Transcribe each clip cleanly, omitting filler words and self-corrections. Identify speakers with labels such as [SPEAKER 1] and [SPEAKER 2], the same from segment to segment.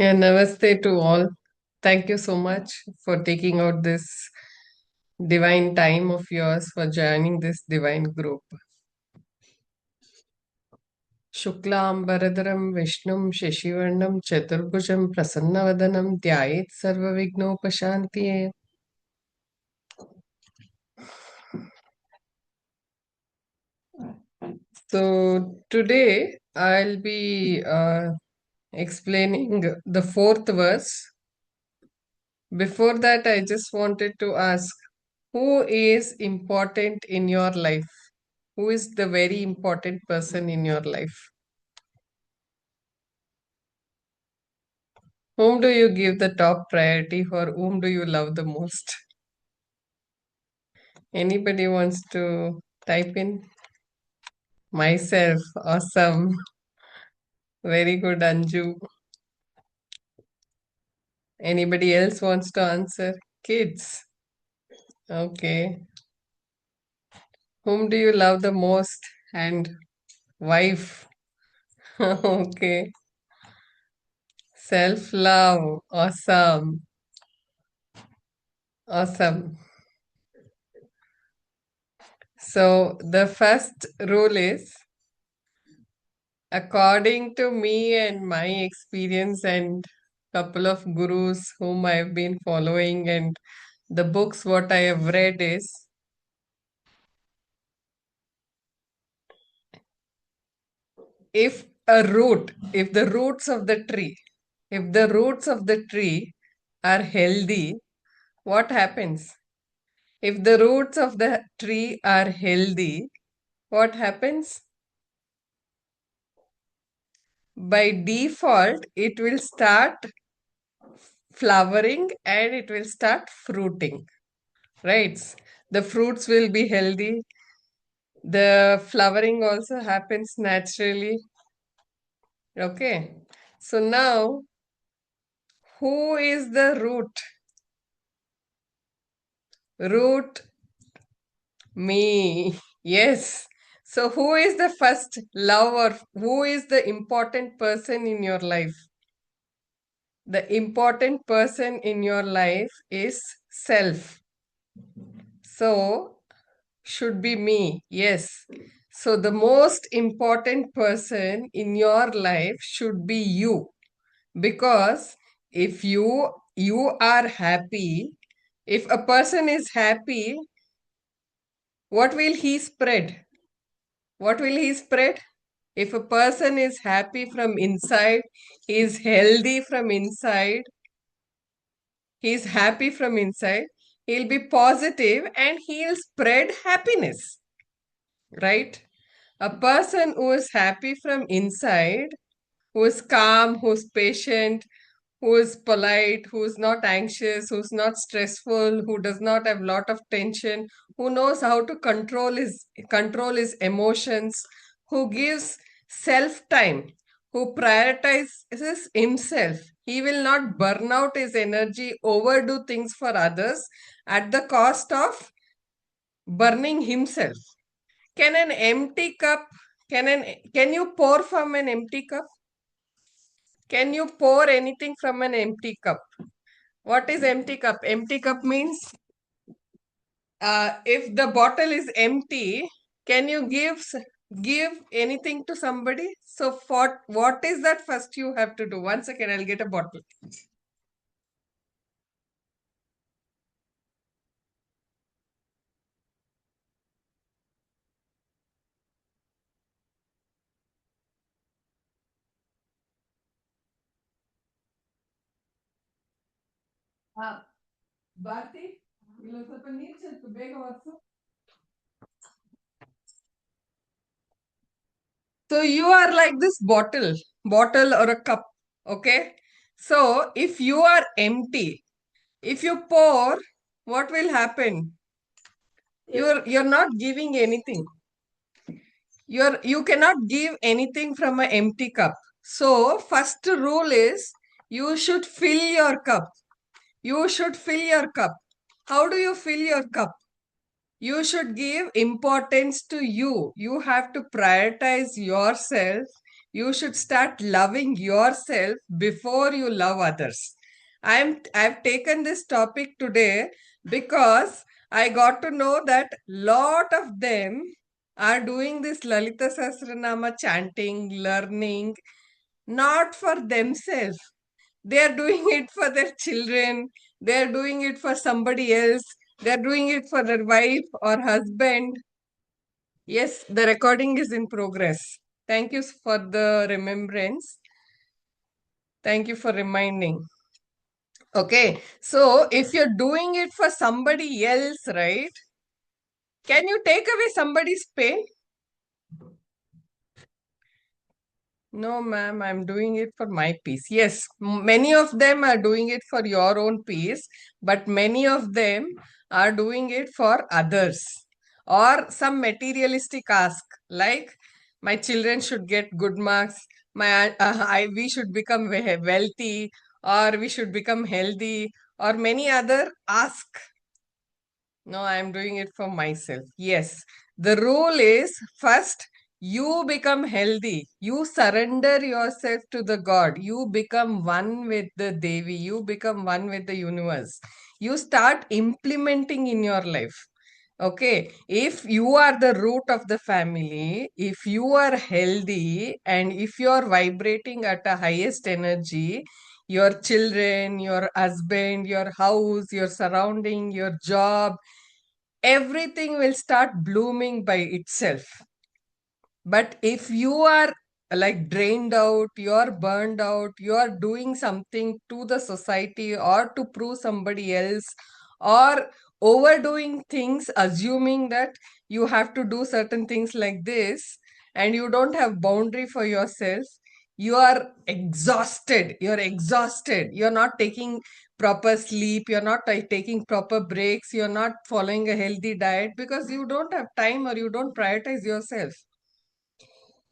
[SPEAKER 1] Yeah, namaste to all. Thank you so much for taking out this divine time of yours for joining this divine group. Shuklam Bharadram Vishnum Shashivarnam Chaturbhujam Prasannavadanam Dhyayet Sarvavighnopashantiye. So today I'll be explaining the fourth verse. Before that, I just wanted to ask, who is important in your life? Who is the very important person in your life? Whom do you give the top priority, or whom do you love the most? Anybody wants to type in? Myself. Awesome. Very good, Anju. Anybody else wants to answer? Kids. Okay. Whom do you love the most? And wife. Okay. Self love. Awesome. Awesome. So the first rule is, according to me and my experience and couple of gurus whom I've been following and the books what I have read is, if the roots of the tree, if the roots of the tree are healthy, what happens? If the roots of the tree are healthy, what happens? By default, it will start flowering and it will start fruiting, right? The fruits will be healthy. The flowering also happens naturally. Okay. So now, who is the root? Root, me. Yes. So who is the first love, or who is the important person in your life? The important person in your life is self. So should be me. Yes. So the most important person in your life should be you, because if you are happy, if a person is happy, what will he spread? What will he spread? If a person is happy from inside, he is healthy from inside, he is happy from inside, he'll be positive and he'll spread happiness, right? A person who is happy from inside, who is calm, who's patient, who is polite, who is not anxious, who's not stressful, who does not have lot of tension, who knows how to control his emotions, who gives self time, who prioritizes himself. He will not burn out his energy, overdo things for others at the cost of burning himself. Can an empty cup, can you pour from an empty cup? Can you pour anything from an empty cup? What is empty cup? Empty cup means, if the bottle is empty, can you give anything to somebody? So for what is that first you have to do? 1 second, I'll get a bottle. Bharti, ಇಲ್ಲಿ ಒಂದ್ ಸ್ವಲ್ಪ ನೀರ್ ಚೆಲ್ತು, ಬೇಗ ಒರ್ಸು. So you are like this bottle or a cup. Okay. So if you are empty, if you pour, what will happen? You're not giving anything. You cannot give anything from an empty cup. So first rule is, you should fill your cup. You should fill your cup. How do you fill your cup? You should give importance to you. You have to prioritize yourself. You should start loving yourself before you love others. I've taken this topic today because I got to know that lot of them are doing this Lalita Sahasranama chanting, learning, not for themselves. They are doing it for their children. They are doing it for somebody else. They are doing it for their wife or husband. Yes, the recording is in progress. Thank you for the remembrance. Thank you for reminding. Okay, so if you're doing it for somebody else, right? Can you take away somebody's pain? No, ma'am, I'm doing it for my peace. Yes, many of them are doing it for your own peace, but many of them are doing it for others or some materialistic ask, like my children should get good marks, we should become wealthy, or we should become healthy, or many other ask. No, I am doing it for myself. Yes. The rule is first you become healthy. You surrender yourself to the God. You become one with the Devi. You become one with the universe. You start implementing in your life. Okay. If you are the root of the family, if you are healthy and if you are vibrating at a highest energy, your children, your husband, your house, your surrounding, your job, everything will start blooming by itself. But if you are like drained out, you're burned out, you're doing something to the society or to prove somebody else, or overdoing things, assuming that you have to do certain things like this, and you don't have boundary for yourself, you are exhausted. You're exhausted. You're not taking proper sleep. You're not taking proper breaks. You're not following a healthy diet because you don't have time or you don't prioritize yourself.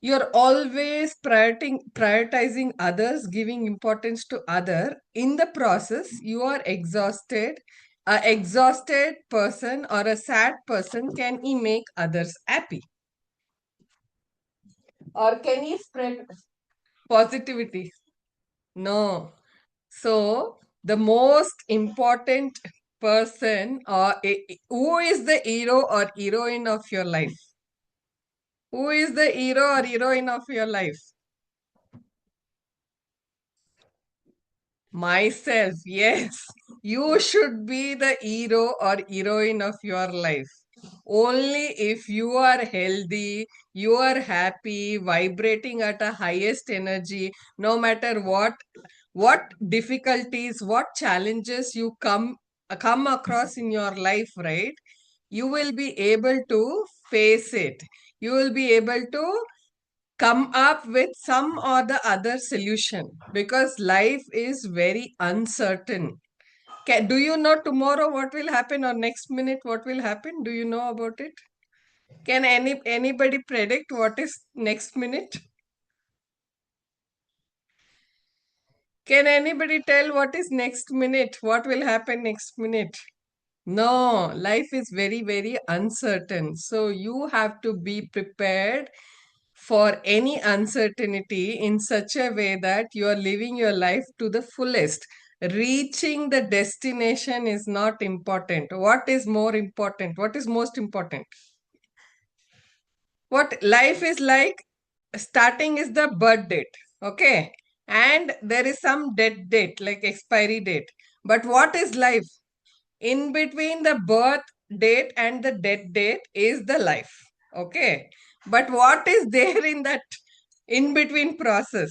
[SPEAKER 1] You're always prioritizing others, giving importance to other. In the process, you are exhausted. A exhausted person or a sad person, can he make others happy? Or can he spread positivity? No. So the most important person, or who is the hero or heroine of your life? Who is the hero or heroine of your life? Myself, yes. You should be the hero or heroine of your life. Only if you are healthy, you are happy, vibrating at a highest energy, no matter what difficulties, what challenges you come across in your life, right? You will be able to face it. You will be able to come up with some or the other solution, because life is very uncertain. Do you know tomorrow what will happen, or next minute what will happen? Do you know about it? Can anybody predict what is next minute? Can anybody tell what is next minute? What will happen next minute? No, life is very, very uncertain. So you have to be prepared for any uncertainty in such a way that you are living your life to the fullest. Reaching the destination is not important. What is more important? What is most important? What life is like, starting is the birth date, okay? And there is some death date, like expiry date. But what is life? In between the birth date and the death date is the life, okay? But what is there in that in between process?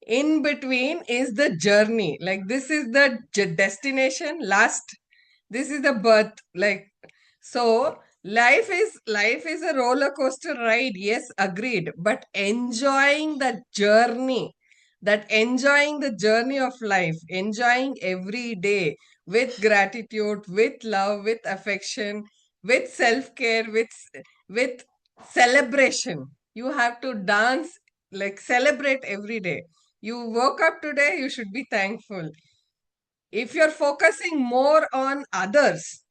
[SPEAKER 1] In between is the journey. Like this is the destination, last, this is the birth. Like, so life is a roller coaster ride, yes, agreed, but enjoying the journey, that enjoying the journey of life, enjoying every day with gratitude, with love, with affection, with self-care, with celebration. You have to dance, like celebrate every day. You woke up today, you should be thankful. If you're focusing more on others,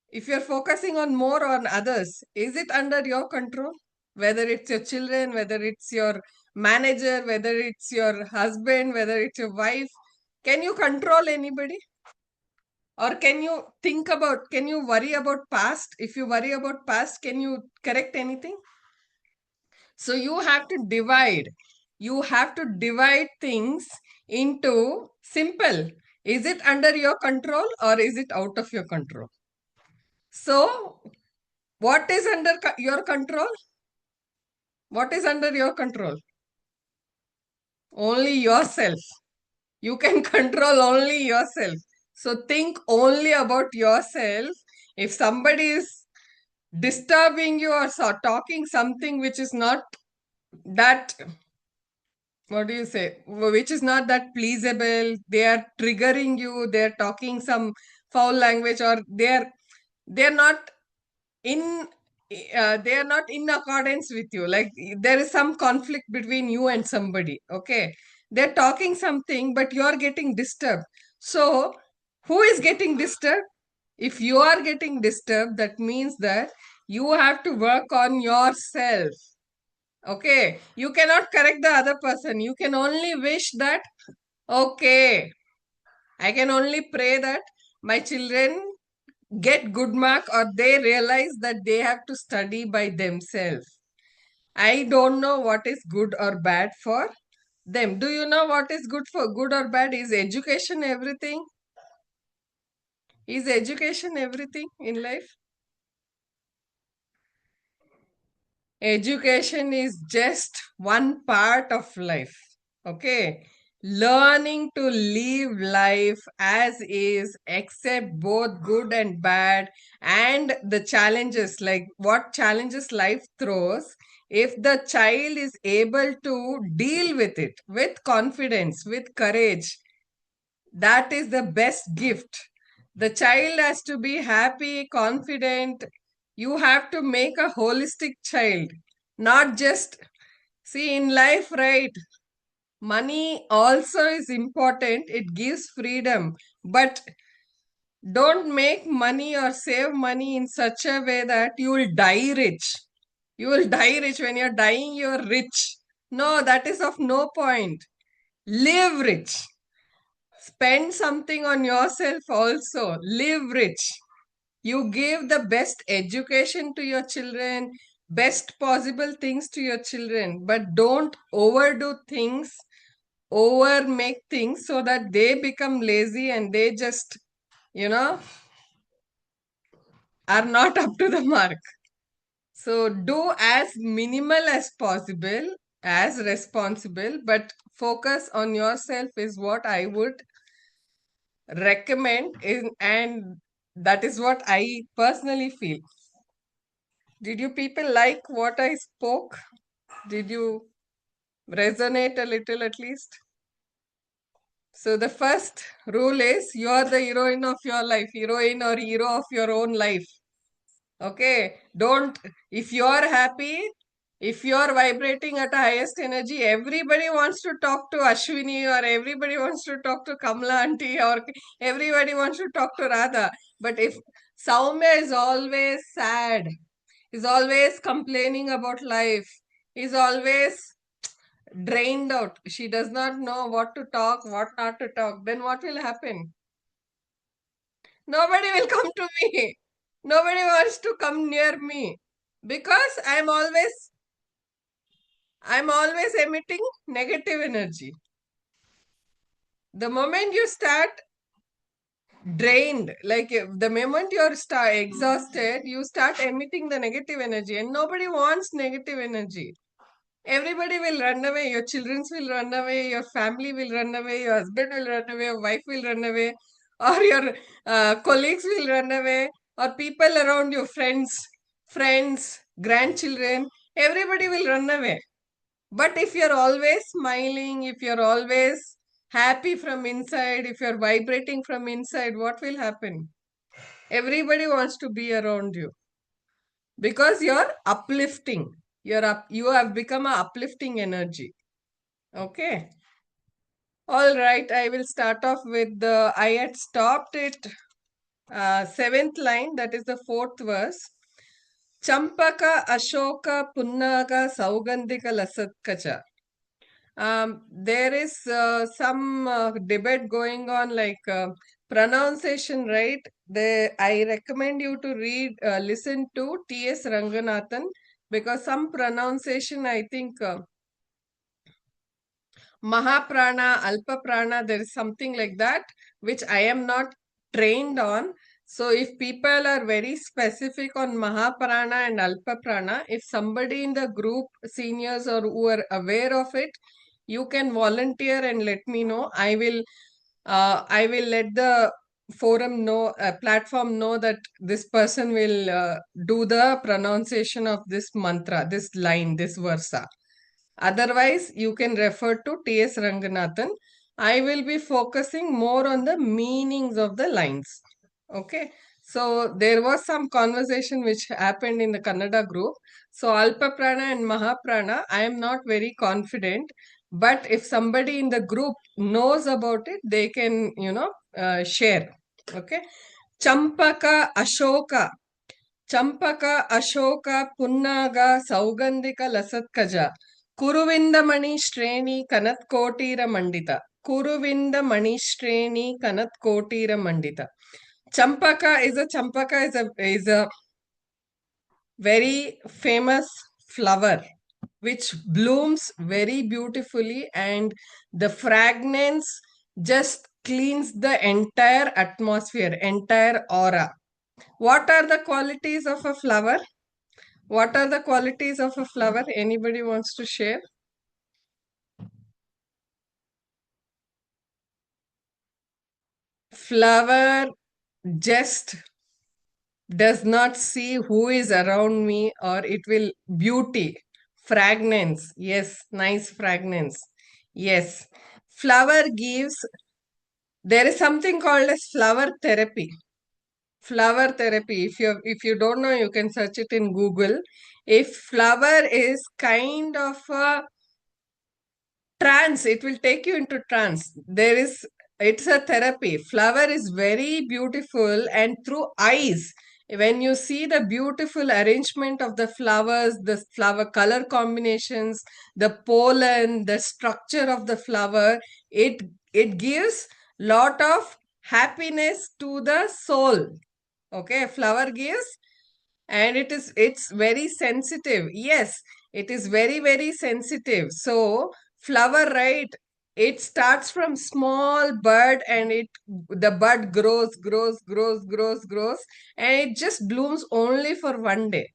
[SPEAKER 1] if you're focusing on more on others, is it under your control? Whether it's your children, whether it's your manager, whether it's your husband, whether it's your wife. Can you control anybody? Or can you worry about past? If you worry about past, can you correct anything? So you have to divide. You have to divide things into simple. Is it under your control or is it out of your control? So, what is under your control? What is under your control? Only yourself. You can control only yourself. So, think only about yourself. If somebody is disturbing you or talking something which is not that, what do you say, which is not that pleasable, they are triggering you, they're talking some foul language, or they're not in they are not in accordance with you, like there is some conflict between you and somebody, okay, they're talking something but you are getting disturbed. So who is getting disturbed? If you are getting disturbed, that means that you have to work on yourself. Okay, you cannot correct the other person. You can only wish that, okay, I can only pray that my children get good mark or they realize that they have to study by themselves. I don't know what is good or bad for them. Do you know what is good or bad? Is education everything? Is education everything in life? Education is just one part of life. Okay. Learning to live life as is, accept both good and bad, and the challenges, like what challenges life throws. If the child is able to deal with it with confidence, with courage, that is the best gift. The child has to be happy, confident. You have to make a holistic child, not just see in life, right? Money also is important, it gives freedom, but don't make money or save money in such a way that you will die rich. You will die rich. When you're dying, you're rich. No, that is of no point. Live rich. Spend something on yourself also. Live rich. You give the best education to your children, best possible things to your children, but don't overdo things, over make things so that they become lazy and they just, you know, are not up to the mark. So do as minimal as possible, as responsible, but focus on yourself is what I would recommend and that is what I personally feel. Did you people like what I spoke? Did you resonate a little at least? So the first rule is you are the heroine of your life, heroine or hero of your own life. Okay, don't, if you are happy, if you are vibrating at a highest energy, everybody wants to talk to Ashwini or everybody wants to talk to Kamla auntie or everybody wants to talk to Radha. But if Saumya is always sad, is always complaining about life, is always drained out, she does not know what to talk, what not to talk, then what will happen? Nobody will come to me. Nobody wants to come near me because I'm always emitting negative energy. The moment you start drained, like the moment you're start exhausted, you start emitting the negative energy, and nobody wants negative energy. Everybody will run away. Your children will run away. Your family will run away. Your husband will run away. Your wife will run away. Or your colleagues will run away. Or people around you, friends, grandchildren, everybody will run away. But if you're always smiling, if you're always happy from inside, if you're vibrating from inside, what will happen? Everybody wants to be around you because you're uplifting. You have become a uplifting energy. Okay. All right. I will start off with I had stopped it, seventh line, that is the fourth verse. Champaka Ashoka Punnaga Saugandhika Lasatkacha. There is some debate going on, like pronunciation, right? I recommend you to listen to T.S. Ranganathan, because some pronunciation, I think Mahaprana, Alpaprana, there is something like that, which I am not trained on. So if people are very specific on Mahaprana and Alpaprana, if somebody in the group, seniors or who are aware of it, you can volunteer and let me know. I will let the forum know, platform know, that this person will do the pronunciation of this mantra, this line, this versa. Otherwise, you can refer to T.S. Ranganathan. I will be focusing more on the meanings of the lines. Okay. So there was some conversation which happened in the Kannada group. So Alpa Prana and Mahaprana, I am not very confident. But if somebody in the group knows about it, they can, share. Okay. Champaka Ashoka. ಚಂಪಕ ಅಶೋಕ ಪುನ್ನಾಗ ಸೌಗಂಧಿಕ ಲಸತ್ಕಜ ಕುರುವಿಂದ ಮಣಿ ಶ್ರೇಣಿ ಕನತ್ಕೋಟೀರ ಮಂಡಿತ ಕುರುವಿಂದ ಮಣಿ ಶ್ರೇಣಿ ಕನತ್ಕೋಟೀರ ಮಂಡಿತ Champaka is a very famous flower which blooms very beautifully, and the fragrance just cleans the entire atmosphere, entire aura. What are the qualities of a flower? What are the qualities of a flower? Anybody wants to share? Flower just does not see who is around me, or it will beauty, fragrance. Yes, nice fragrance. Yes, flower gives. There is something called as flower therapy. Flower therapy. If you don't know, you can search it in Google. If flower is kind of a trance, it will take you into trance. It's a therapy. Flower is very beautiful, and through eyes, when you see the beautiful arrangement of the flowers, the flower color combinations, the pollen, the structure of the flower, it it gives lot of happiness to the soul. Okay, flower gives, and it's very sensitive. Yes, it is very, very sensitive. So flower, right, it starts from small bud, and the bud grows, and it just blooms only for one day.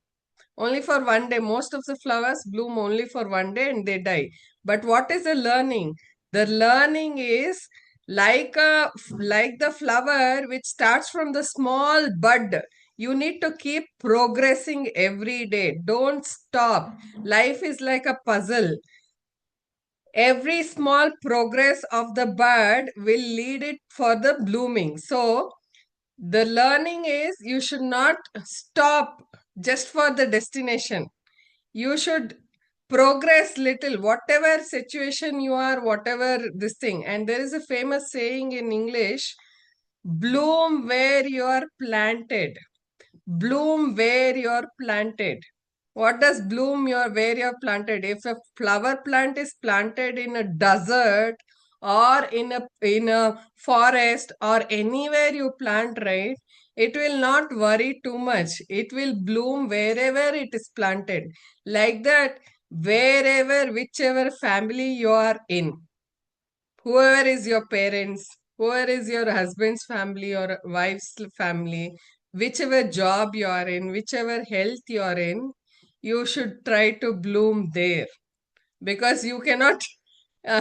[SPEAKER 1] Only for one day. Most of the flowers bloom only for one day and they die. But what is the learning? The learning is like the flower which starts from the small bud. You need to keep progressing every day. Don't stop. Life is like a puzzle. Every small progress of the bud will lead it for the blooming. So the learning is, you should not stop just for the destination. You should progress little, whatever situation you are, whatever this thing. And there is a famous saying in English: bloom where you are planted. Bloom where you are planted. What does bloom your where you're planted? If a flower plant is planted in a desert, or in a forest, or anywhere you plant, right, it will not worry too much. It will bloom wherever it is planted. Like that, wherever, whichever family you are in, whoever is your parents, whoever is your husband's family or wife's family, whichever job you are in, whichever health you are in, you should try to bloom there. Because you cannot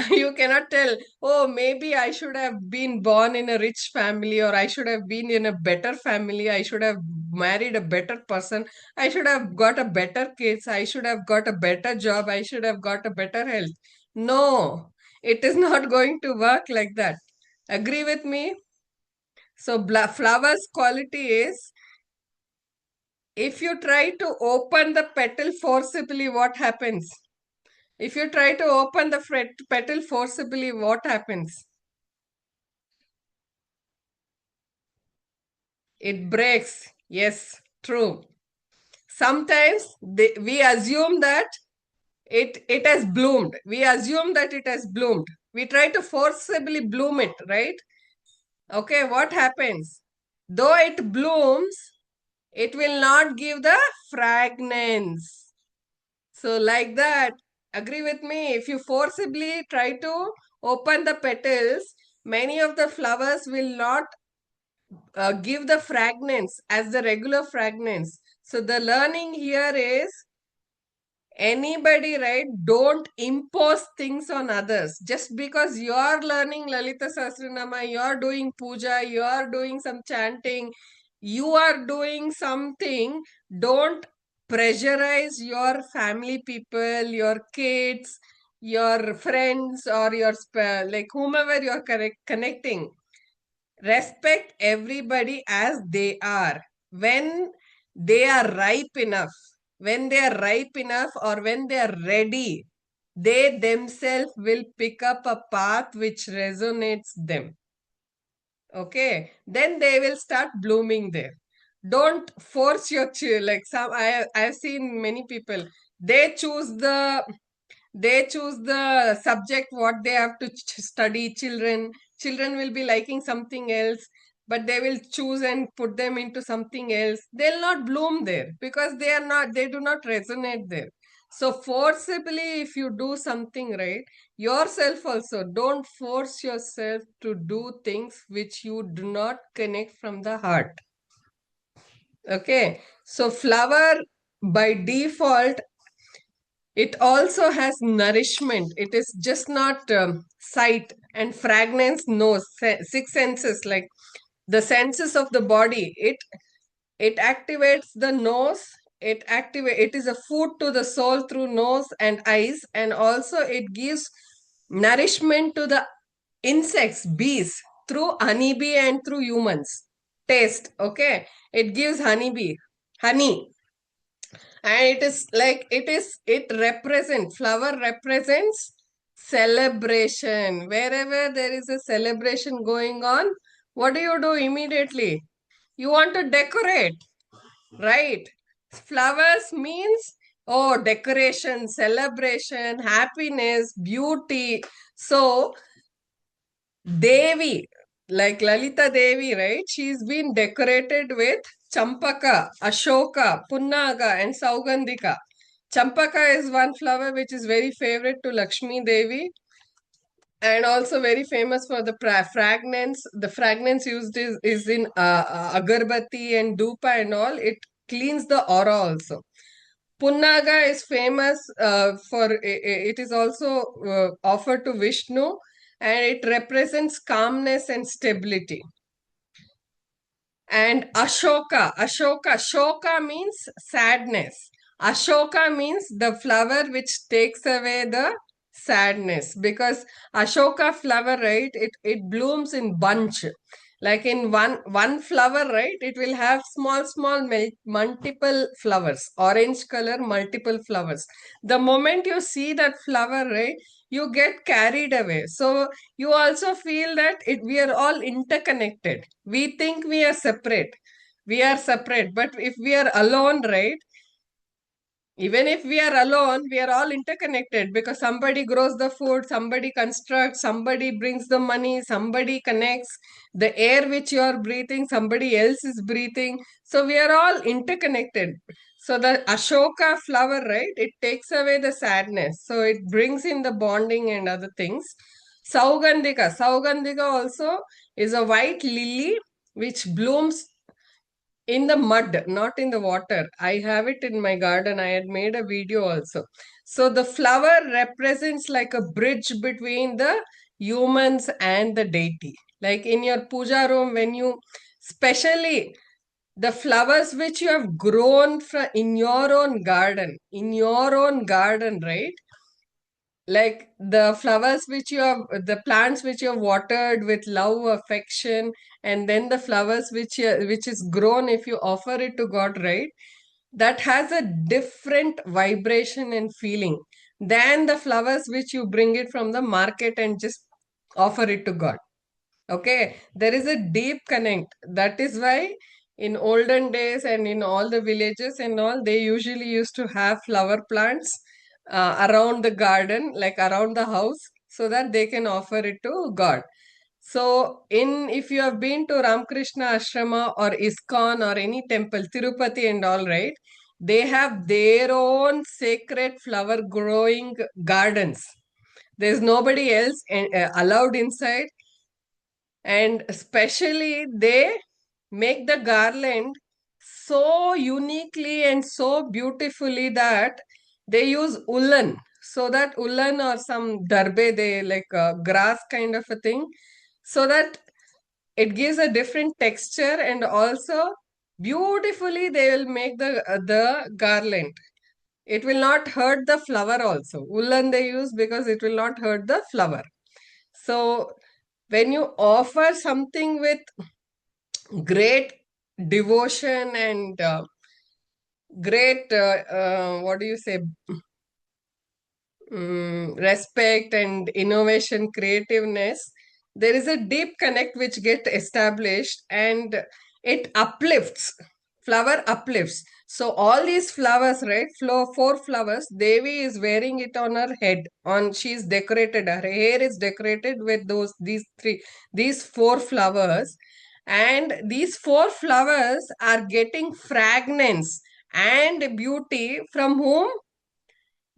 [SPEAKER 1] you cannot tell, oh, maybe I should have been born in a rich family, or I should have been in a better family, I should have married a better person, I should have got a better kids, I should have got a better job, I should have got a better health. No, it is not going to work like that. Agree with me? So flowers quality is, if you try to open the petal forcibly, what happens? If you try to open the petal forcibly, what happens? It breaks. Yes, true. Sometimes we assume that It has bloomed. We assume that it has bloomed. We try to forcibly bloom it, right? Okay, what happens? Though it blooms, it will not give the fragrance. So, like that, agree with me. If you forcibly try to open the petals, many of the flowers will not give the fragrance as the regular fragrance. So, the learning here is anybody, right? Don't impose things on others. Just because you are learning Lalita Sahasranama, you are doing puja, you are doing some chanting, you are doing something, don't pressurize your family people, your kids, your friends, or your like whomever you are connecting. Respect everybody as they are. When they are ripe enough, when they are ripe enough, or when they are ready, they themselves will pick up a path which resonates them. Okay, then they will start blooming there. Don't force your like some I've seen many people, they choose the they choose the subject what they have to study. Children will be liking something else, but they will choose and put them into something else. They'll not bloom there because they do not resonate there. So forcibly, if you do something, right, yourself also don't force yourself to do things which you do not connect from the heart. Okay, so flower by default, it also has nourishment. It is just not sight and fragrance. No, six senses, like the senses of the body. It activates the nose. It is a food to the soul through nose and eyes, and also it gives nourishment to the insects, bees, through honeybee and through humans. Taste, okay? It gives honeybee, honey, and it represents, flower represents celebration. Wherever there is a celebration going on, what do immediately? You want to decorate, right? Flowers means, oh, decoration, celebration, happiness, beauty. So Devi, like Lalita Devi, right? She's been decorated with Champaka, Ashoka, Punnaga, and Saugandhika. Champaka is one flower which is very favorite to Lakshmi Devi and also very famous for the fragrance. The fragrance used is in agarbatti and dupa and all. It cleans the aura also. Punnaga is famous for it is also offered to Vishnu, and it represents calmness and stability. And Ashoka means sadness. Ashoka means the flower which takes away the sadness, because Ashoka flower, right, it blooms in bunch. Like in one flower, right, it will have small multiple flowers, orange color, multiple flowers. The moment you see that flower, right, you get carried away. So you also feel that we are all interconnected. We think we are separate, but if we are alone, right, even if we are alone, we are all interconnected, because somebody grows the food, somebody constructs, somebody brings the money, somebody connects the air which you are breathing, somebody else is breathing. So we are all interconnected. So the Ashoka flower, right, it takes away the sadness. So it brings in the bonding and other things. Saugandhika also is a white lily which blooms in the mud, not in the water. I have it in my garden. I had made a video also. So the flower represents like a bridge between the humans and the deity. Like in your puja room, when you, especially the flowers which you have grown from in your own garden, right? Like the flowers which you have, the plants which you have watered with love, affection, and then the flowers which is grown, if you offer it to God, right, that has a different vibration and feeling than the flowers which you bring it from the market and just offer it to God. Okay, there is a deep connect. That is why in olden days and in all the villages and all, they usually used to have flower plants around the garden, like around the house, so that they can offer it to God. So, if you have been to Ramakrishna Ashrama or ISKCON or any temple, Tirupati and all, right, they have their own sacred flower growing gardens. There's nobody else allowed inside, and especially they make the garland so uniquely and so beautifully that they use woolen, so that woolen or some darbe, they like grass kind of a thing, so that it gives a different texture, and also beautifully they will make the garland. It will not hurt the flower also. Woolen they use because it will not hurt the flower. So when you offer something with great devotion and great, what do you say, respect and innovation, creativeness, there is a deep connect which get established, and it uplifts. Flower uplifts. So all these flowers, right? Four flowers. Devi is wearing it on her head. She's decorated. Her hair is decorated with these four flowers, and these four flowers are getting fragrance and beauty from whom?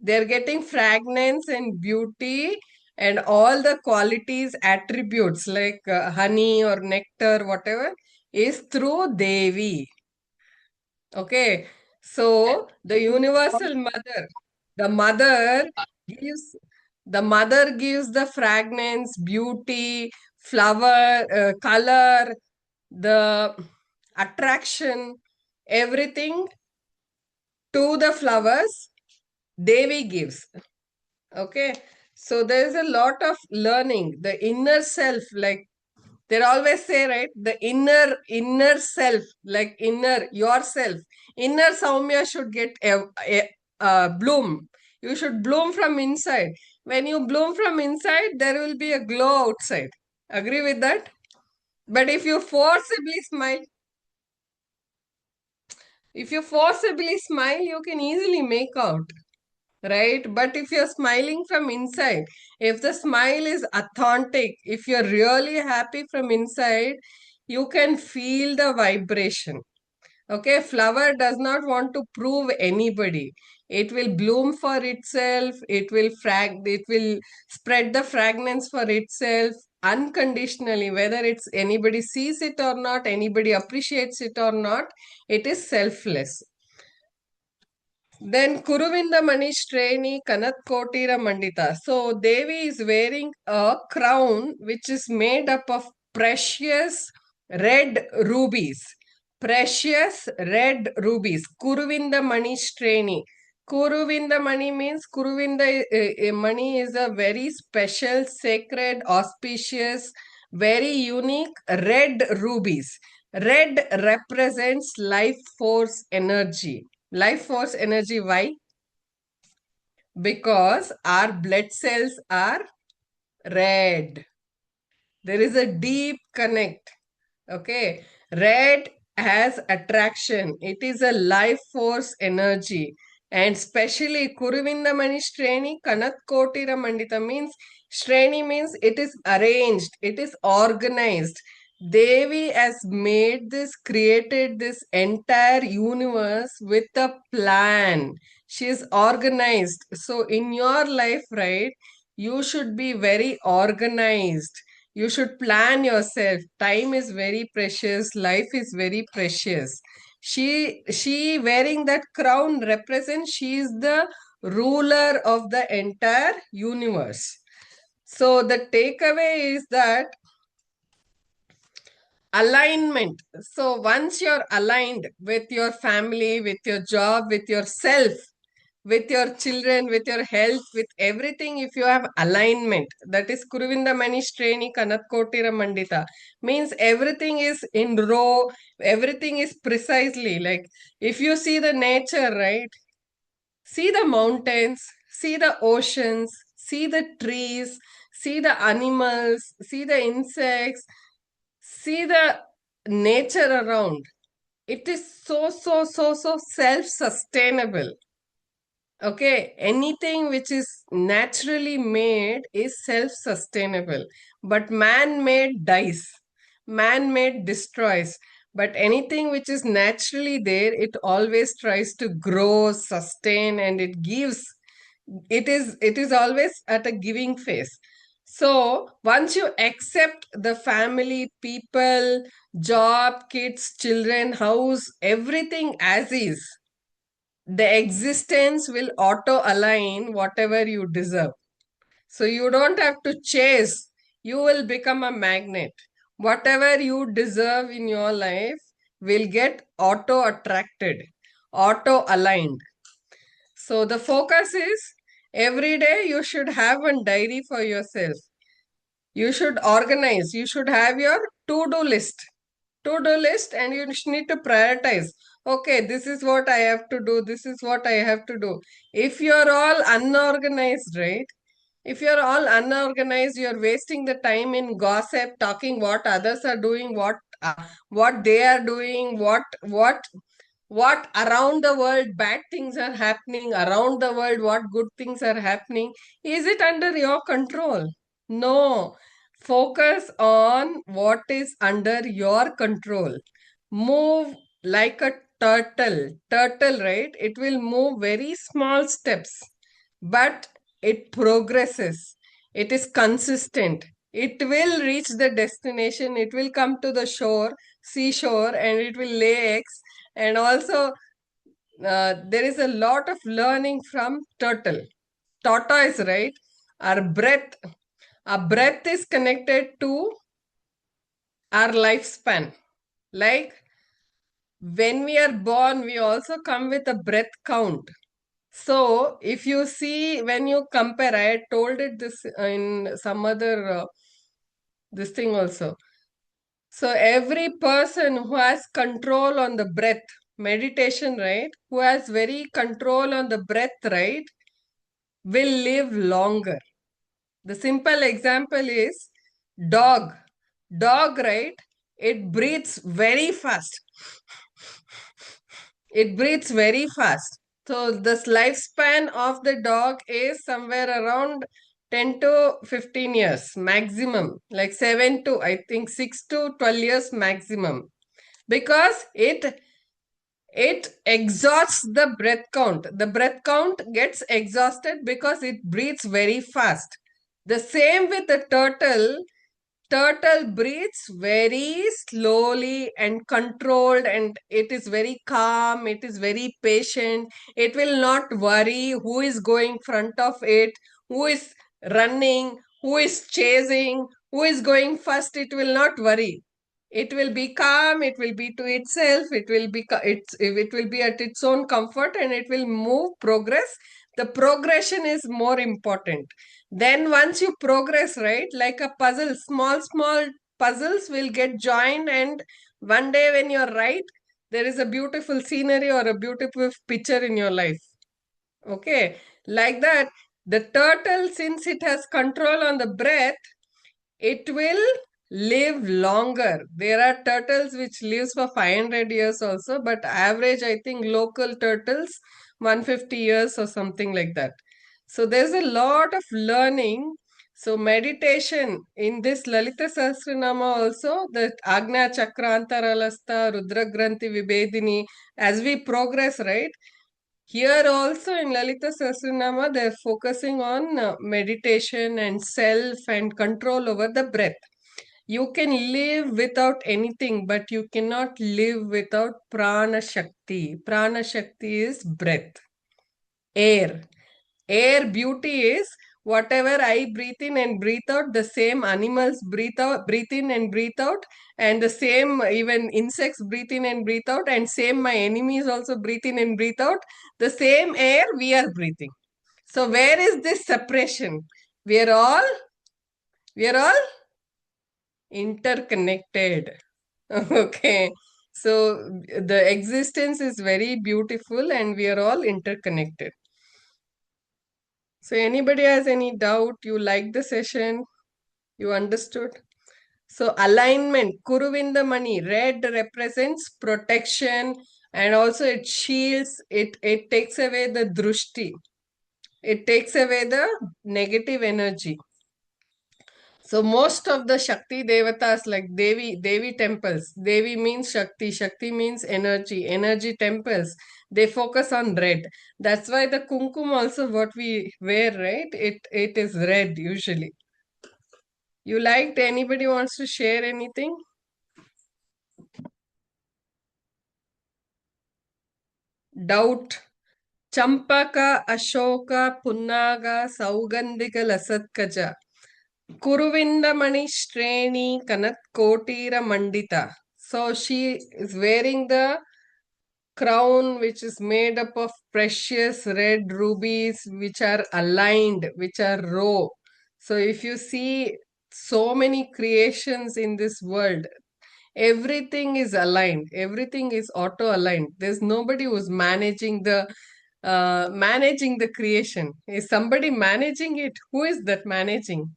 [SPEAKER 1] They're getting fragrance and beauty and all the qualities, attributes like honey or nectar, whatever, is through Devi. Okay. So the universal mother, the mother gives the mother gives the fragrance, beauty, flower, color, the attraction, everything to the flowers Devi gives. Okay. So there's a lot of learning. The inner self, like they always say, right? The inner self, like inner yourself, inner Saumya should get a bloom. You should bloom from inside. When you bloom from inside, there will be a glow outside. Agree with that? But if you forcibly smile, you can easily make out, right? But if you're smiling from inside, if the smile is authentic, if you're really happy from inside, you can feel the vibration. Okay, flower does not want to prove anybody. It will bloom for itself. It will spread the fragrance for itself unconditionally, whether it's anybody sees it or not, anybody appreciates it or not. It is selfless. Then Kuruvinda Manishtreni Kanatkotira Mandita. So Devi is wearing a crown which is made up of precious red rubies. Precious red rubies. Kuruvinda Manishtreni. Kuruvinda Mani means Kuruvinda Mani is a very special, sacred, auspicious, very unique red rubies. Red represents life force energy. Life force energy, why? Because our blood cells are red. There is a deep connect. Okay. Red has attraction. It is a life force energy. And especially Kuruvinda Mani Shreni Kanat Kotira Mandita means Shreni means it is arranged, it is organized. Devi has made this, created this entire universe with a plan. She is organized. So in your life, right, you should be very organized. You should plan yourself. Time is very precious. Life is very precious. She wearing that crown represents she is the ruler of the entire universe. So the takeaway is that alignment. So once you're aligned with your family, with your job, with yourself, with your children, with your health, with everything, if you have alignment, that is Kuruvinda Mani Shreni Kanatkotira Mandita, means everything is in row, everything is precisely like if you see the nature, right? See the mountains, see the oceans, see the trees, see the animals, see the insects, see the nature around. It is so self sustainable. Okay, anything which is naturally made is self-sustainable, but man-made dies, man-made destroys. But anything which is naturally there, it always tries to grow, sustain, and it gives. It is always at a giving phase. So once you accept the family, people, job, kids, children, house, everything as is, the existence will auto align whatever you deserve. So you don't have to chase, you will become a magnet. Whatever you deserve in your life will get auto attracted, auto aligned. So the focus is every day you should have a diary for yourself. You should organize, you should have your to-do list. To-do list, and you need to prioritize. Okay, this is what I have to do, this is what I have to do. If you're all unorganized, right? If you're all unorganized, you're wasting the time in gossip, talking what others are doing, what they are doing, what around the world bad things are happening, around the world what good things are happening. Is it under your control? No. Focus on what is under your control. Move like a turtle, right? It will move very small steps, but it progresses. It is consistent. It will reach the destination. It will come to the shore, seashore, and it will lay eggs. And also, there is a lot of learning from turtle. Tortoise, right? Our breath, our breath is connected to our lifespan. Like when we are born, we also come with a breath count. So if you see, when you compare, I had told it this in some other this thing also. So every person who has control on the breath, meditation, right? Who has very control on the breath, right? Will live longer. The simple example is dog. Dog, right? It breathes very fast. It breathes very fast. So this lifespan of the dog is somewhere around 10 to 15 years maximum, like 7 to I think 6 to 12 years maximum, because it exhausts the breath count. The breath count gets exhausted because it breathes very fast. The same with the turtle. Turtle breathes very slowly and controlled, and it is very calm, it is very patient. It will not worry who is going front of it, who is running, who is chasing, who is going first. It will not worry. It will be calm, it will be to itself, it will be at its own comfort, and it will move, progress. The progression is more important. Then once you progress, right, like a puzzle, small puzzles will get joined, and one day when you're right, there is a beautiful scenery or a beautiful picture in your life. Okay, like that, the turtle, since it has control on the breath, it will live longer. There are turtles which lives for 500 years also, but average, I think local turtles 150 years or something like that. So there's a lot of learning. So meditation in this Lalita Sahasranama also, the Agna Chakra Antaralasta, Rudra Granthi Vibedini, as we progress, right? Here also in Lalita Sahasranama, they're focusing on meditation and self and control over the breath. You can live without anything, but you cannot live without prana shakti. Prana shakti is breath, air. Air beauty is whatever I breathe in and breathe out, the same animals breathe in and breathe out, and the same even insects breathe in and breathe out, and same my enemies also breathe in and breathe out. The same air we are breathing. So where is this separation? We are all we are all interconnected. Okay. So the existence is very beautiful and we are all interconnected. So anybody has any doubt? You like the session? You understood? So alignment, Kuruvindamani, red represents protection, and also it shields, it takes away the drushti. It takes away the negative energy. So most of the Shakti devatas like Devi temples, Devi means Shakti, Shakti means energy, energy temples, they focus on red. That's why the kumkum also what we wear, right? It is red usually. You liked, anybody wants to share anything? Doubt. Champaka, Ashoka, Punnaga, Saugandhika, Lasatkaja. Kuruvindamani Shreni Kanat Kotira Mandita. So she is wearing the crown which is made up of precious red rubies which are aligned, which are raw. So if you see so many creations in this world, everything is aligned, everything is auto aligned. There's nobody who's managing the creation. Is somebody managing it? Who is that managing?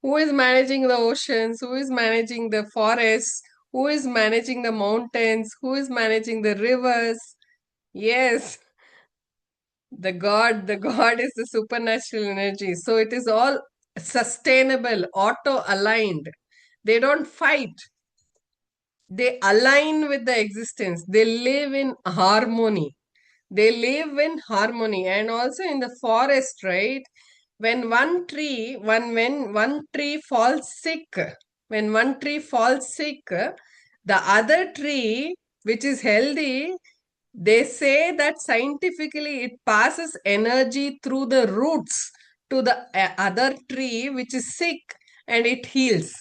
[SPEAKER 1] Who is managing the oceans? Who is managing the forests? Who is managing the mountains? Who is managing the rivers? Yes, the God is the supernatural energy. So it is all sustainable, auto aligned. They don't fight, they align with the existence. They live in harmony. They live in harmony. And also in the forest, right? When one tree falls sick, when one tree falls sick, the other tree, which is healthy, they say that scientifically it passes energy through the roots to the other tree which is sick and it heals.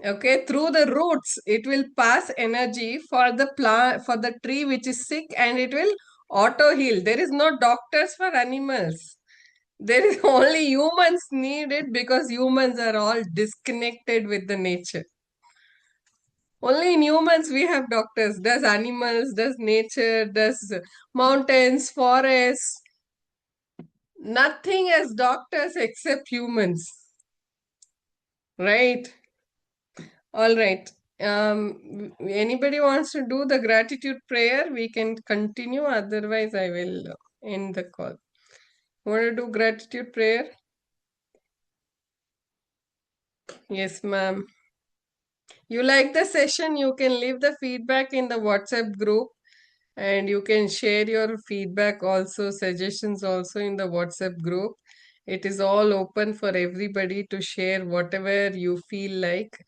[SPEAKER 1] Okay, through the roots, it will pass energy for the plant, for the tree which is sick, and it will auto heal. There is no doctors for animals. There is only humans need it because humans are all disconnected with the nature. Only in humans we have doctors. Does animals, does nature, does mountains, forests. Nothing as doctors except humans. Right? All right. Anybody wants to do the gratitude prayer? We can continue. Otherwise, I will end the call. Want to do gratitude prayer? Yes, ma'am. You like the session? You can leave the feedback in the WhatsApp group, and you can share your feedback also, suggestions also in the WhatsApp group. It is all open for everybody to share whatever you feel like.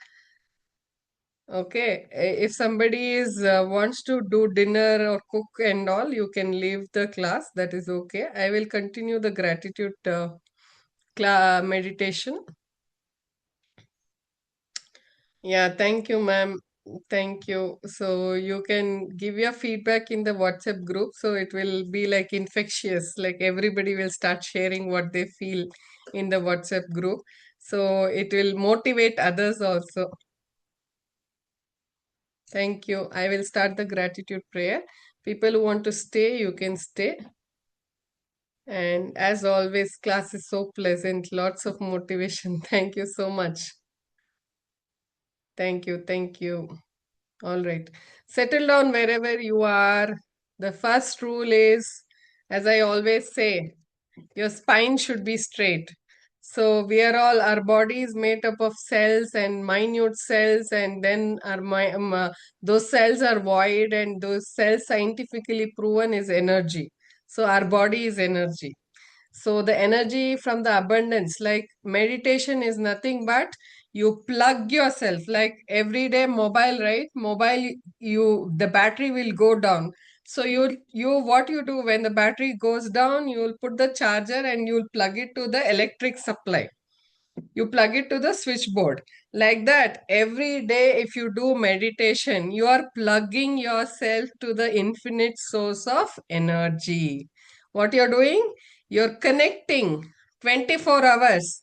[SPEAKER 1] Okay, if somebody is wants to do dinner or cook and all, you can leave the class. That is okay. I will continue the gratitude meditation. Yeah, thank you, ma'am. Thank you. So you can give your feedback in the WhatsApp group. So it will be like infectious. Like everybody will start sharing what they feel in the WhatsApp group. So it will motivate others also. Thank you. I will start the gratitude prayer. People who want to stay, you can stay. And as always, class is so pleasant, lots of motivation. Thank you so much. Thank you. Thank you. All right. Settle down wherever you are. The first rule is, as I always say, your spine should be straight. So we are all, our body is made up of cells and minute cells, and then those cells are void, and those cells scientifically proven is energy. So our body is energy. So the energy from the abundance, like meditation is nothing but you plug yourself, like everyday mobile, right? Mobile, the battery will go down. So what you do when the battery goes down, you will put the charger and you will plug it to the electric supply. You plug it to the switchboard. Like that, every day if you do meditation, you are plugging yourself to the infinite source of energy. What you're doing? You're connecting 24 hours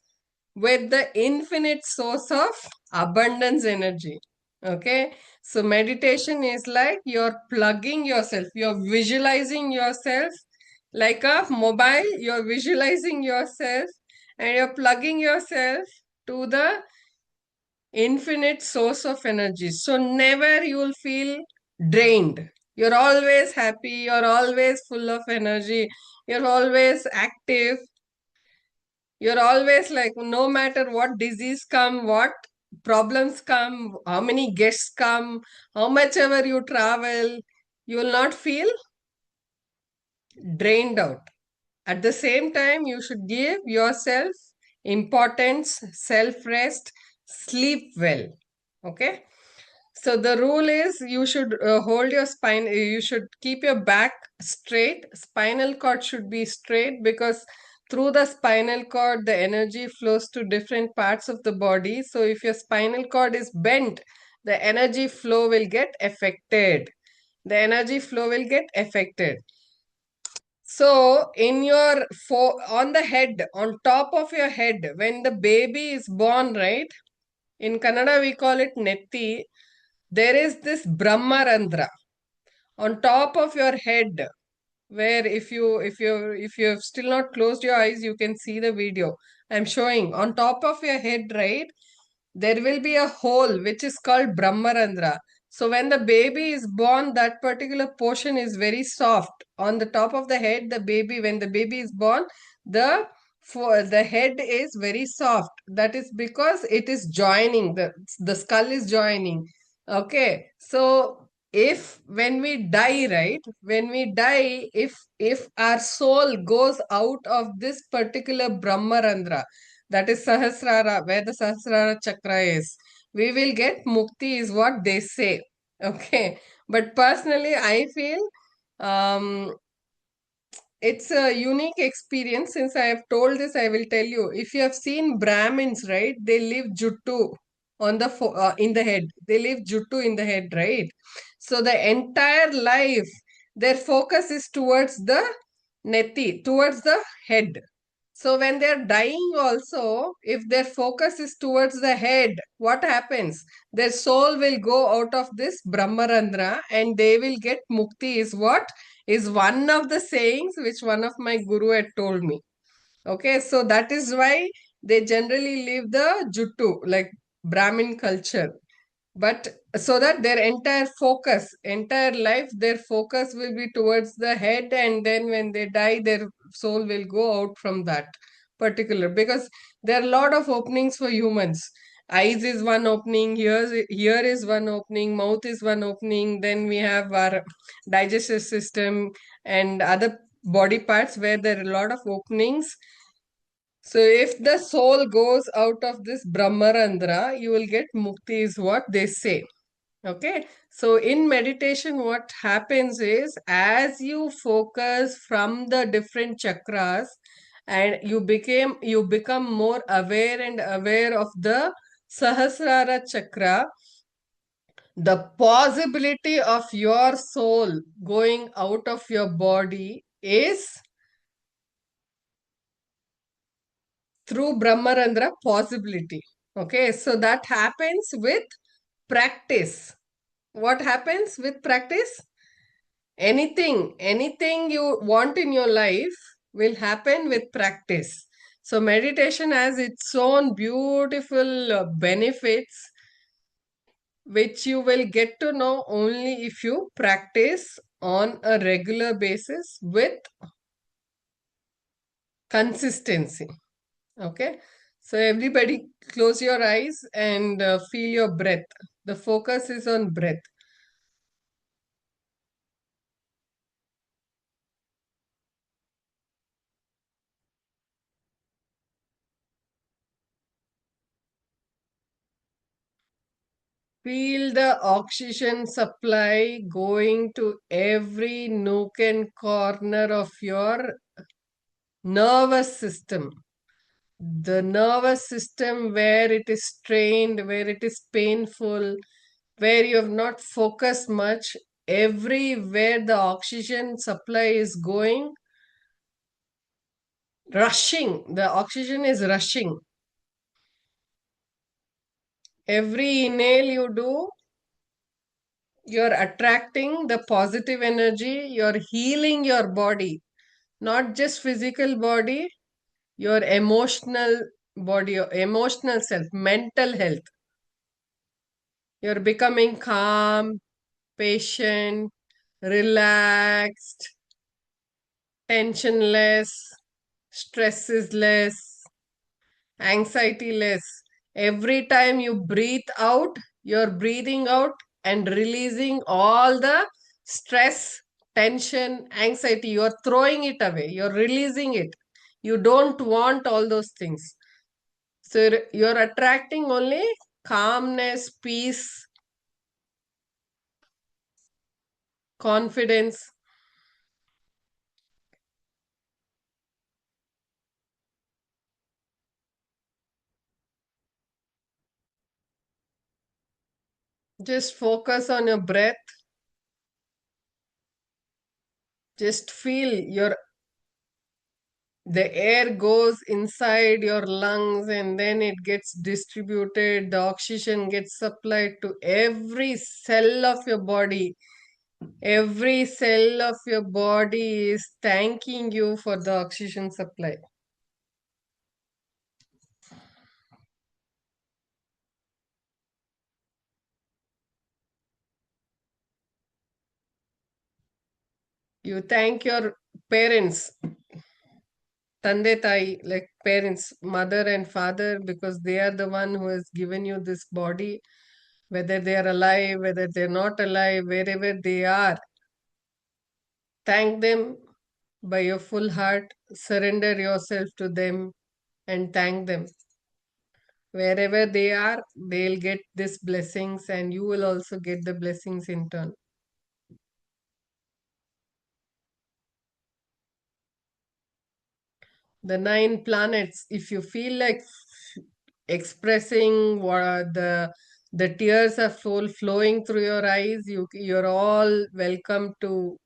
[SPEAKER 1] with the infinite source of abundance energy. Okay, so meditation is like you're plugging yourself, you're visualizing yourself like a mobile, you're visualizing yourself and you're plugging yourself to the infinite source of energy. So never you will feel drained. You're always happy, you're always full of energy, you're always active, you're always like, no matter what disease come, what problems come, how many guests come, how much ever you travel, you will not feel drained out. At the same time, you should give yourself importance, self rest, sleep well. Okay. So the rule is you should hold your spine, you should keep your back straight. Spinal cord should be straight because through the spinal cord, the energy flows to different parts of the body. So if your spinal cord is bent, the energy flow will get affected. The energy flow will get affected. So, in your on the head, on top of your head, when the baby is born, right? In Kannada, we call it Netti. There is this Brahmarandra on top of your head, where if you have still not closed your eyes, you can see the video. I'm showing on top of your head, right? There will be a hole which is called Brahmarandra. So when the baby is born, that particular portion is very soft. On the top of the head, when the baby is born, the for the head is very soft. That is because it is joining, the skull is joining. Okay. So if when we die, right, when we die, if our soul goes out of this particular Brahmarandra, that is Sahasrara, where the Sahasrara chakra is. We will get mukti, is what they say. Okay. But personally, I feel um, it's a unique experience. Since I have told this, I will tell you. If you have seen Brahmins, right, they leave juttu in the head. They leave juttu in the head, right? So the entire life, their focus is towards the neti, towards the head. So when they're dying also, if their focus is towards the head, what happens? Their soul will go out of this Brahmarandra and they will get mukti, is what is one of the sayings which one of my guru had told me. Okay, so that is why they generally leave the juttu, like Brahmin culture. But so that their entire life, their focus will be towards the head, and then when they die, their soul will go out from that particular, because there are a lot of openings for humans. Eyes is one opening, here is one opening, mouth is one opening, then we have our digestive system and other body parts where there are a lot of openings. So if the soul goes out of this Brahmarandra, you will get mukti, is what they say. Okay, so in meditation, what happens is as you focus from the different chakras and you become more aware and aware of the Sahasrara chakra, the possibility of your soul going out of your body is through Brahmarandra possibility. Okay, so that happens with practice. What happens with practice? Anything you want in your life will happen with practice. So meditation has its own beautiful benefits, which you will get to know only if you practice on a regular basis with consistency. Okay, so everybody close your eyes and feel your breath. The focus is on breath. Feel the oxygen supply going to every nook and corner of your nervous system. The nervous system where it is strained, where it is painful, where you have not focused much, everywhere the oxygen supply is going, rushing. The oxygen is rushing. Every inhale you do, you're attracting the positive energy, you're healing your body, not just physical body, your emotional body, your emotional self, mental health. You're becoming calm, patient, relaxed, tensionless, stress is less, anxiety less. Every time you breathe out, you're breathing out and releasing all the stress, tension, anxiety. You're throwing it away, you're releasing it. You don't want all those things. So you're attracting only calmness, peace, confidence. Just focus on your breath. Just feel the air goes inside your lungs and then it gets distributed. The oxygen gets supplied to every cell of your body. Every cell of your body is thanking you for the oxygen supply. You thank your parents, tande tai, like parents, mother and father, because they are the one who has given you this body, whether they are alive, whether they're not alive, wherever they are. Thank them by your full heart, surrender yourself to them and thank them. Wherever they are, they'll get these blessings and you will also get the blessings in turn. The 9 planets, if you feel like expressing what the tears are flowing through your eyes, you're all welcome to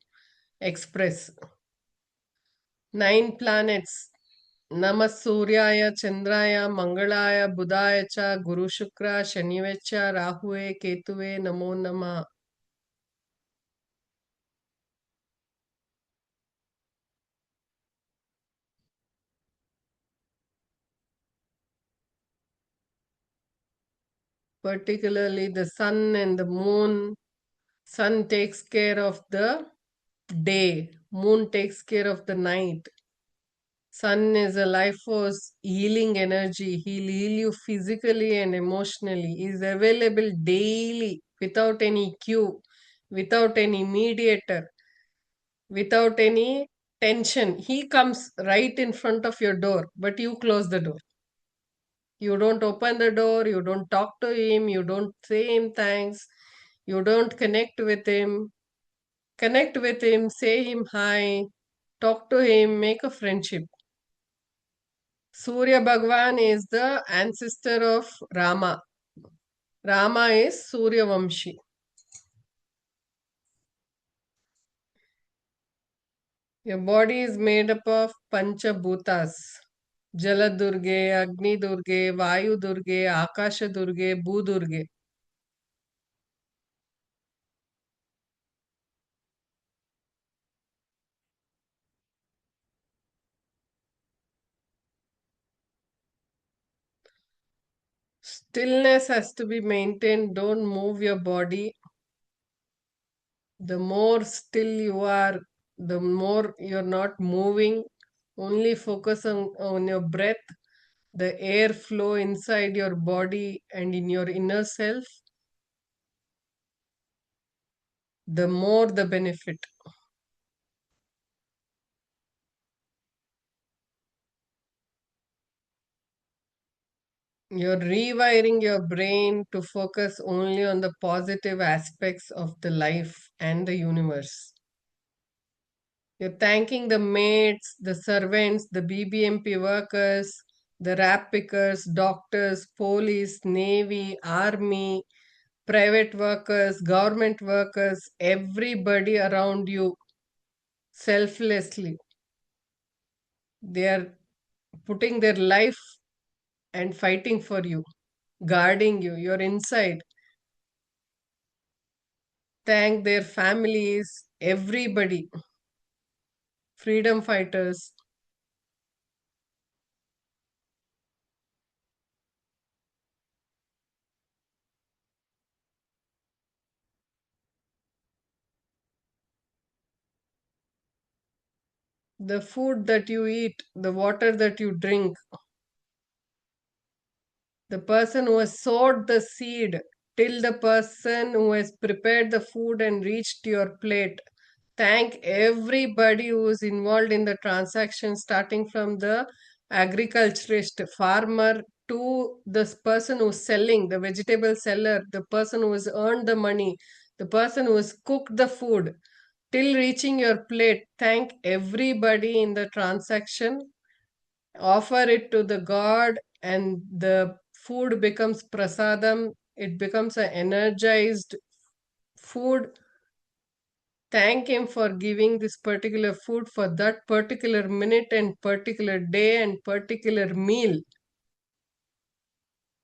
[SPEAKER 1] express. 9 planets. Nama Suryaya, Chandraya, Mangalaya, Budaya cha, Guru Shukra, Shanivecha, Rahue, Ketuve, Namo Nama. Particularly the sun and the moon. Sun takes care of the day, moon takes care of the night. Sun is a life force, healing energy. He'll heal you physically and emotionally. Is available daily without any cue, without any mediator, without any tension. He comes right in front of your door, but you close the door. You don't open the door, you don't talk to him, you don't say him thanks, you don't connect with him. Connect with him, say him hi, talk to him, make a friendship. Surya Bhagwan is the ancestor of Rama. Rama is Surya Vamshi. Your body is made up of Pancha Bhutas. Jala Durge, Agni Durge, Vayu Durge, Akasha Durge, Bhu Durge. Stillness has to be maintained. Don't move your body. The more still you are, the more you're not moving. Only focus on your breath, the air flow inside your body and in your inner self, the more the benefit. You're rewiring your brain to focus only on the positive aspects of the life and the universe. You're thanking the maids, the servants, the BBMP workers, the rap pickers, doctors, police, navy, army, private workers, government workers, everybody around you selflessly. They are putting their life and fighting for you, guarding you. You're inside. Thank their families, everybody, freedom fighters. the food that you eat, the water that you drink, the person who has sowed the seed, till the person who has prepared the food and reached your plate. Thank everybody who is involved in the transaction, starting from the agriculturist, farmer, to this person who's selling, the vegetable seller, the person who has earned the money, the person who has cooked the food, till reaching your plate. Thank everybody in the transaction, offer it to the god, and the food becomes prasadam, it becomes an energized food. Thank him for giving this particular food for that particular minute and particular day and particular meal,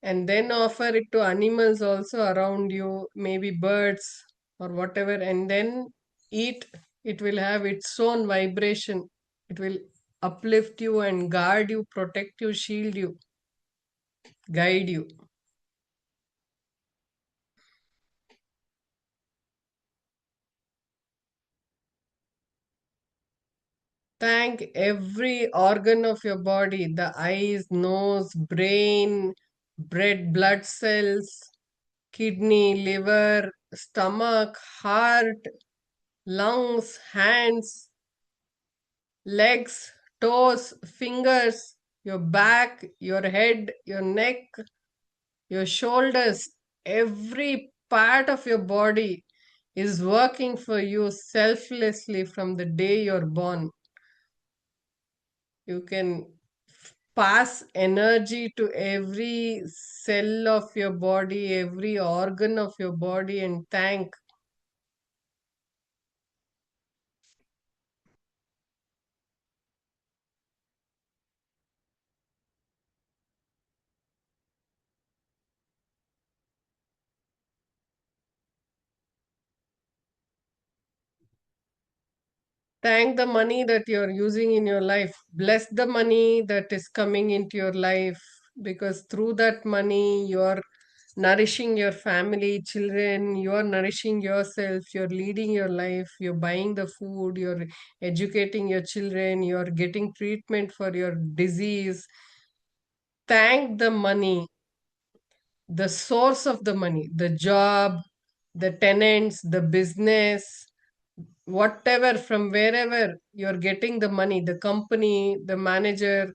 [SPEAKER 1] and then offer it to animals also around you, maybe birds or whatever, and then eat. It will have its own vibration, it will uplift you and guard you, protect you, shield you, guide you. Thank every organ of your body, the eyes, nose, brain, blood cells, kidney, liver, stomach, heart, lungs, hands, legs, toes, fingers, your back, your head, your neck, your shoulders. Every part of your body is working for you selflessly from the day you're born. You can pass energy to every cell of your body, every organ of your body, and thank the money that you're using in your life. Bless the money that is coming into your life, because through that money, you're nourishing your family, children, you're nourishing yourself, you're leading your life, you're buying the food, you're educating your children, you're getting treatment for your disease. Thank the money, the source of the money, the job, the tenants, the business, whatever, from wherever you're getting the money, the company, the manager,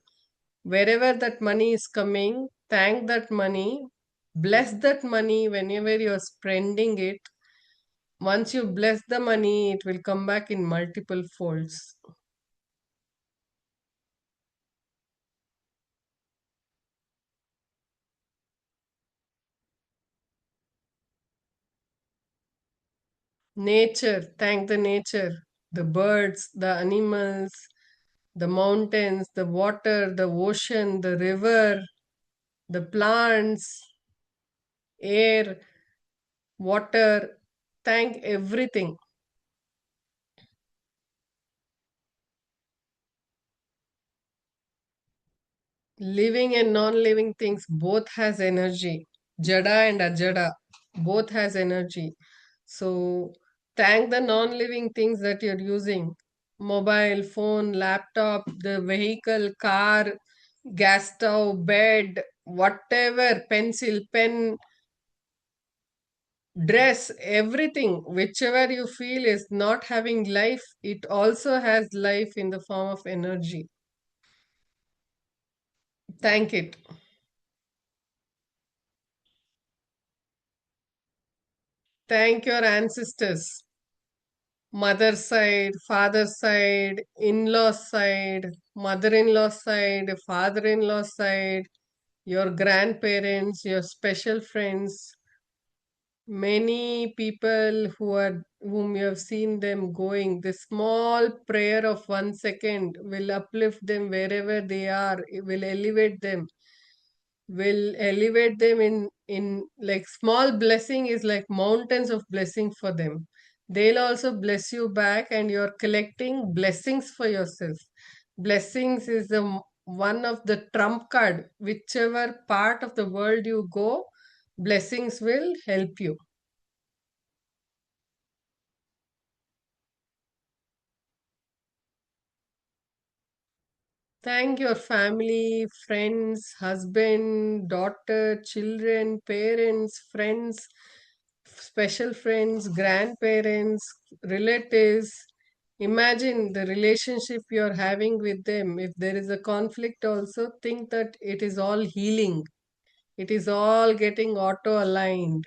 [SPEAKER 1] wherever that money is coming, thank that money, bless that money whenever you're spending it. Once you bless the money, it will come back in multiple folds. Nature, thank the nature, the birds, the animals, the mountains, the water, the ocean, the river, the plants, air, water. Thank everything. Living and non-living things both has energy. Jada and Ajada both has energy. So thank the non-living things that you're using. Mobile, phone, laptop, the vehicle, car, gas stove, bed, whatever, pencil, pen, dress, everything, whichever you feel is not having life, it also has life in the form of energy. Thank it. Thank your ancestors. Mother side, father side, in-law side, mother-in-law side, father-in-law side, your grandparents, your special friends, many people whom you have seen them going. The small prayer of 1 second will uplift them wherever they are. It will elevate them in like small blessing is like mountains of blessing for them. They'll also bless you back, and you're collecting blessings for yourself. Blessings is one of the trump card. Whichever part of the world you go, blessings will help you. Thank your family, friends, husband, daughter, children, parents, friends, special friends, grandparents, relatives. Imagine the relationship you're having with them. If there is a conflict, also think that it is all healing, it is all getting auto aligned.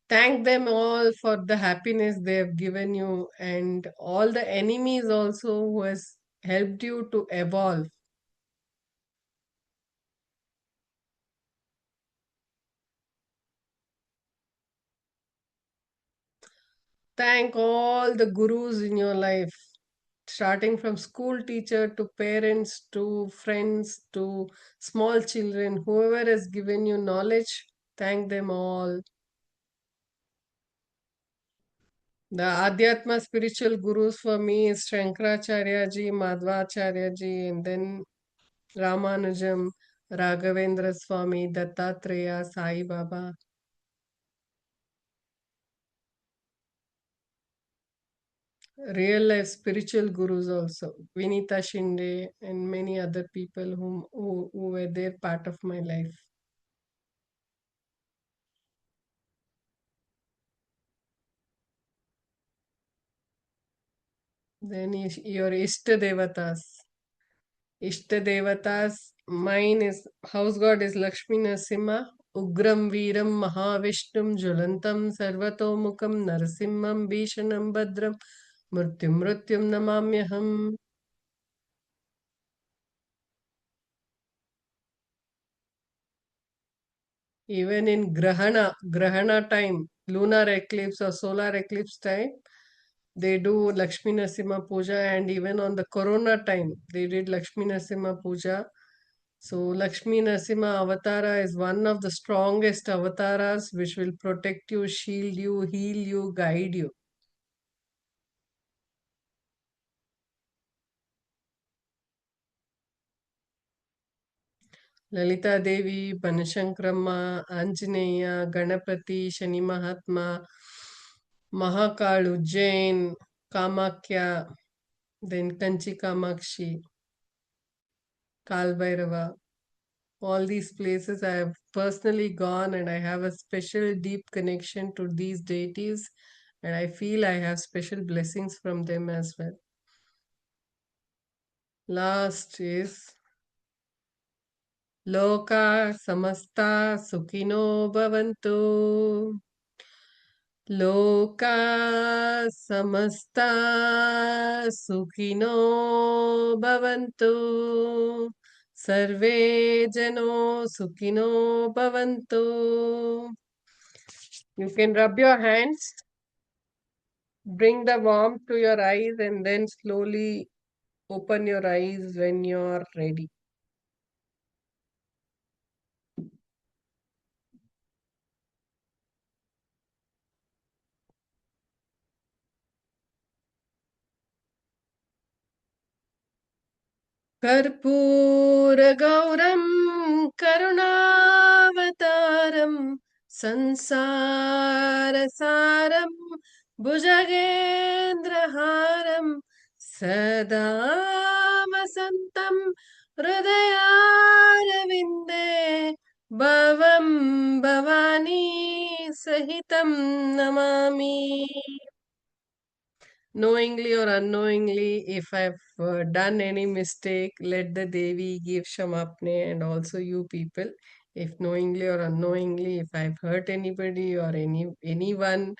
[SPEAKER 1] Thank them all for the happiness they have given you, and all the enemies also who has helped you to evolve. Thank all the gurus in your life, starting from school teacher to parents to friends to small children, whoever has given you knowledge, thank them all. The Adhyatma spiritual gurus for me is Shankaracharya ji, Madhvacharya ji, and then Ramanujam, Raghavendra Swami, Dattatreya, Sai Baba. Real life spiritual gurus also, Vinita Shinde and many other people who were there part of my life. Then your Ishta Devatas. Ishta Devatas, mine is house god is Lakshmi Narasimha, Ugram Veeram Mahavishnum Jwalantam Sarvatomukam Narasimham Bhishanam Badram Murtyum Mrutyum Namamyaham. Even in Grahana time, lunar eclipse or solar eclipse time, they do Lakshmi Narasimha Puja, and even on the Corona time, they did Lakshmi Narasimha Puja. So Lakshmi Narasimha Avatara is one of the strongest avatars which will protect you, shield you, heal you, guide you. Lalita Devi, Banashankrama, Anjaneya, Ganapati, Shani Mahatma, Mahakal, Ujjain, Kamakya, then Kanchi Kamakshi, Kalbhairava. All these places I have personally gone, and I have a special deep connection to these deities, and I feel I have special blessings from them as well. Last is Loka Samasta Sukhino Bhavantu. Loka Samasta Sukhino Bhavantu. Sarve Jano Sukhino Bhavantu. You can rub your hands, bring the warmth to your eyes, and then slowly open your eyes when you're ready. कर्पूरगौरं करुणावतारं संसारसारं भुजगेन्द्रहारं सदा वसन्तं हृदयारविन्दे भवं भवानी सहितं Namami. Knowingly or unknowingly, if I've done any mistake, let the Devi give Shamapne, and also you people. If knowingly or unknowingly, if I've hurt anybody or anyone,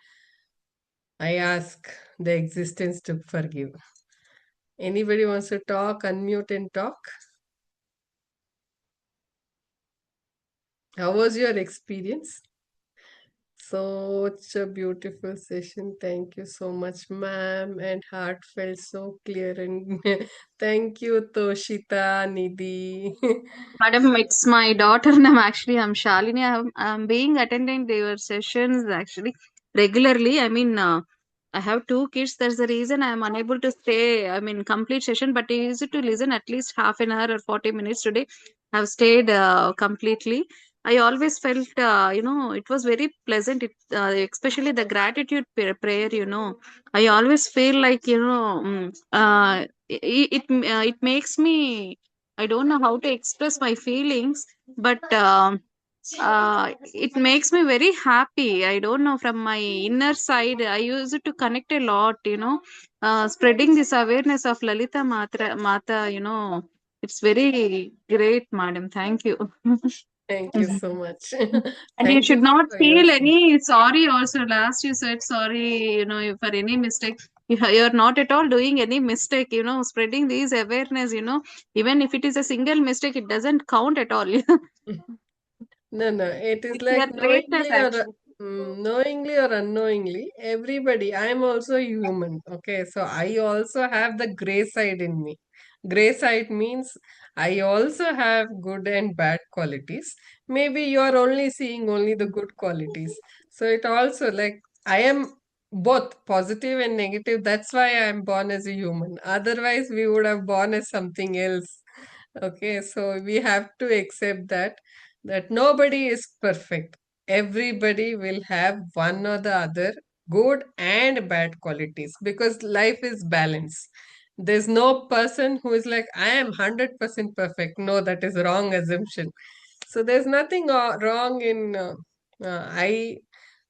[SPEAKER 1] I ask the existence to forgive. Anybody wants to talk, unmute and talk? How was your experience? Such a beautiful session. Thank you so much, ma'am. And heartfelt, so clear. And thank you, Toshita, Nidhi.
[SPEAKER 2] Madam, it's my daughter, and I'm Shalini. I'm being attending their sessions actually regularly. I have two kids. That's the reason I'm unable to stay. Complete session, but I used to listen at least half an hour or 40 minutes today. I've stayed completely. I always felt, it was very pleasant. Especially the gratitude prayer. I always feel like, it makes me I don't know how to express my feelings, but it makes me very happy. I don't know, from my inner side, I use it to connect a lot, spreading this awareness of Lalita Mata, it's very great, madam. Thank you.
[SPEAKER 1] Thank you so much.
[SPEAKER 2] And you
[SPEAKER 1] Thank you
[SPEAKER 2] should not
[SPEAKER 1] for your
[SPEAKER 2] feel
[SPEAKER 1] support.
[SPEAKER 2] any sorry also. Last you said sorry, for any mistake. You're not at all doing any mistake, spreading these awareness, even if it is a single mistake, it doesn't count at all.
[SPEAKER 1] No, no, it is
[SPEAKER 2] It's your
[SPEAKER 1] like
[SPEAKER 2] greatness, actually.
[SPEAKER 1] knowingly or unknowingly, everybody, I am also human. Okay, so I also have the gray side in me. Gray side means I also have good and bad qualities. Maybe you are only seeing only the good qualities. So it also like I am both positive and negative. That's why I am born as a human. Otherwise, we would have born as something else. Okay, so we have to accept that nobody is perfect. Everybody will have one or the other good and bad qualities because life is balance. There's no person who is like, I am 100% perfect. No, that is wrong assumption. So there's nothing wrong in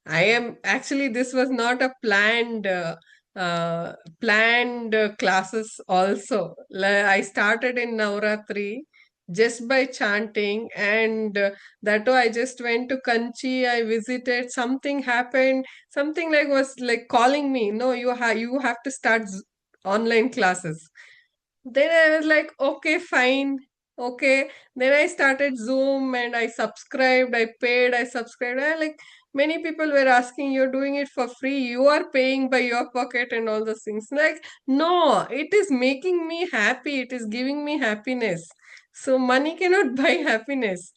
[SPEAKER 1] I am actually this was not a uh, planned classes also. I started in Navratri just by chanting and that too I just went to Kanchi. I visited. Something happened. Something like was like calling me. No, you have to start online classes. Then I was like, okay, fine. Okay. Then I started Zoom and I subscribed, I paid, I subscribed. Like many people were asking, you're doing it for free, you are paying by your pocket and all those things. Like, no, it is making me happy, it is giving me happiness. So money cannot buy happiness.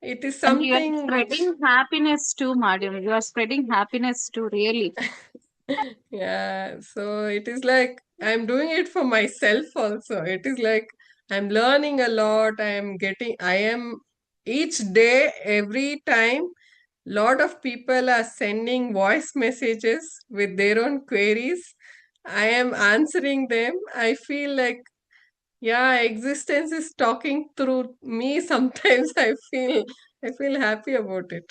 [SPEAKER 1] It is
[SPEAKER 2] And you are
[SPEAKER 1] something which
[SPEAKER 2] spreading happiness too, madam. You are spreading happiness too, really.
[SPEAKER 1] yeah, so it is like I'm doing it for myself also. It is like I'm learning a lot. I am each day, every time, lot of people are sending voice messages with their own queries. I am answering them. I feel like, yeah, existence is talking through me. Sometimes I feel happy about it.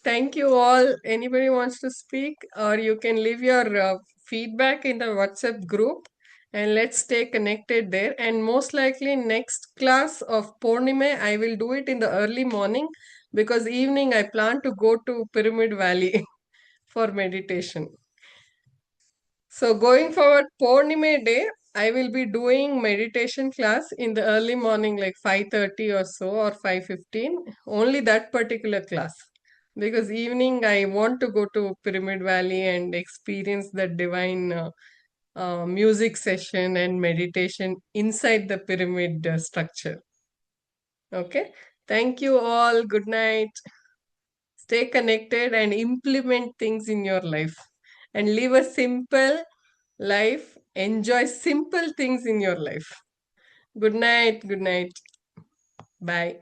[SPEAKER 1] Thank you all. Anybody wants to speak, or you can leave your feedback in the WhatsApp group and let's stay connected there. And most likely, next class of Purnime, I will do it in the early morning because evening I plan to go to Pyramid Valley for meditation. So, going forward, Purnime day, I will be doing meditation class in the early morning, like 5:30 or so, or 5:15. Only that particular class. Because evening, I want to go to Pyramid Valley and experience the divine music session and meditation inside the pyramid structure. Okay. Thank you all. Good night. Stay connected and implement things in your life and live a simple life. Enjoy simple things in your life. Good night. Good night. Bye.